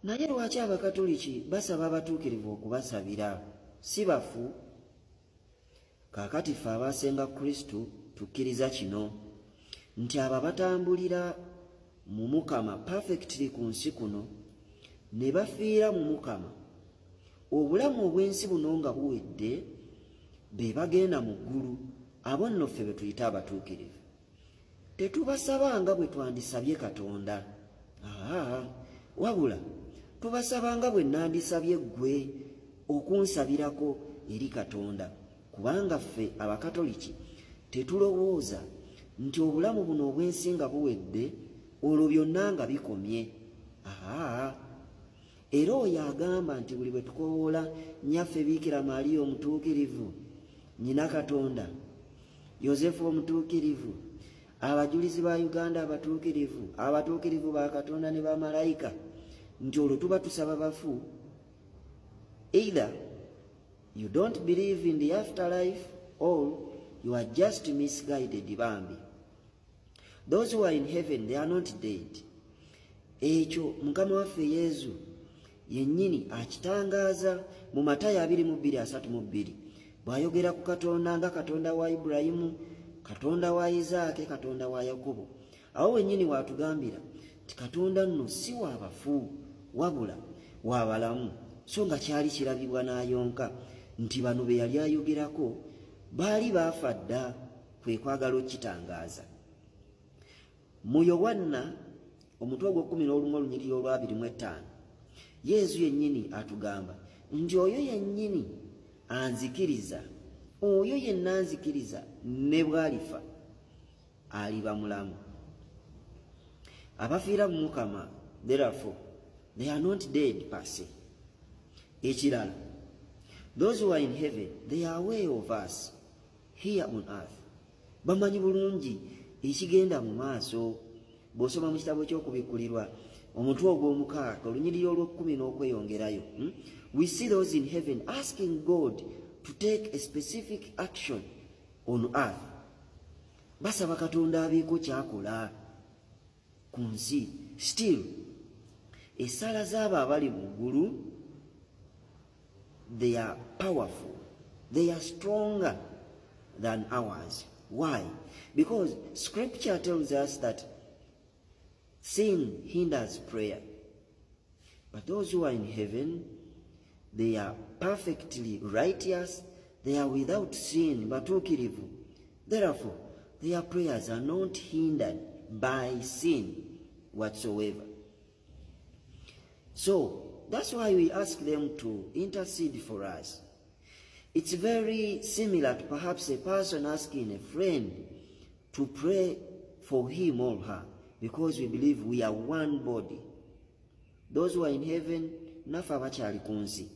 naye lwaki abakatoliki basaba abatuukirivu okubasabira? Si bafu? Kaakati ffe abaasenga Kristo tukkiriza kino nti abo batambulira mu Mukama perfectly ku nsi kuno ne bafiira mu Mukama, obulamu obw'ensi buno nga buwedde, be bagenda mu ggulu. Abo nno ffe be tuyita abatuukirivu. Tetubasaba nga bwe twandisabye Katonda, wabula tubasaba nga bwe nandisabye ggwe okunsabirako eri Katonda, kubanga ffe abakatoliki tetulowooza nti obulamu buno obw'ensi nga buwedde olwo byonna nga bikomye. Era oyo agamba nti buli bwe tukoowoola nnyaffe Biikira Maaliya omutuukirivu, nnyina Katonda, Yozefu omutuukirivu, abajulizi ba Uganda abatuukirivu, abatuukirivu ba Katonda ne bamalayika, nti olwo tuba tusaba bafu. Either you don't believe in the afterlife or you are just misguided bambi. Those who are in heaven, they are not dead. Ekyo Mukama waffe Yezu yennyini akitangaaza mu Matayo 22:32 bw'ayogera ku Katonda nga Katonda wa Ibulayimu, Katonda wa Isaake, Katonda wa Yakobo. Awo wennyini waatugambira nti Katonda nno si wa bafu wabula wa balamu, so nga kyali kirabibwa n'ayonka nti bano be yali ayogerako baali baafa dda, kwe kwagala okitangaaza. Mu Yowanna omutwe ogw'11 olunyiriri olwa 25 Yezu yennyini atugamba nti oyo yennyini anzikiriza, oyo yenna anzikiriza ne bw'alifa aliba mulamu. Abafiira mu Mukama, therefore they are not dead per se. Ekirala, those who are in heaven, they are aware of us here on earth. Bamanyi bulungi ekigenda mu maaso. Bw'osoma mu kitabo ky'okubikkulirwa omutwe ogw'omukaaga olunyiriri olw'10 n'okweyongerayo, we see those in heaven asking God to take a specific action on earth. Basaba Katonda abeeko kyakola ku nsi. Still, essala z'abo abali mu ggulu, they are powerful, they are stronger than ours. Why? Because Scripture tells us that sin hinders prayer. But those who are in heaven, they are perfectly righteous, they are without sin, batuukirivu. Therefore, their prayers are not hindered by sin whatsoever. So, that's why we ask them to intercede for us. It's very similar to perhaps a person asking a friend to pray for him or her, because we believe we are one body. Those who are in heaven, nafe abakyali ku nsi,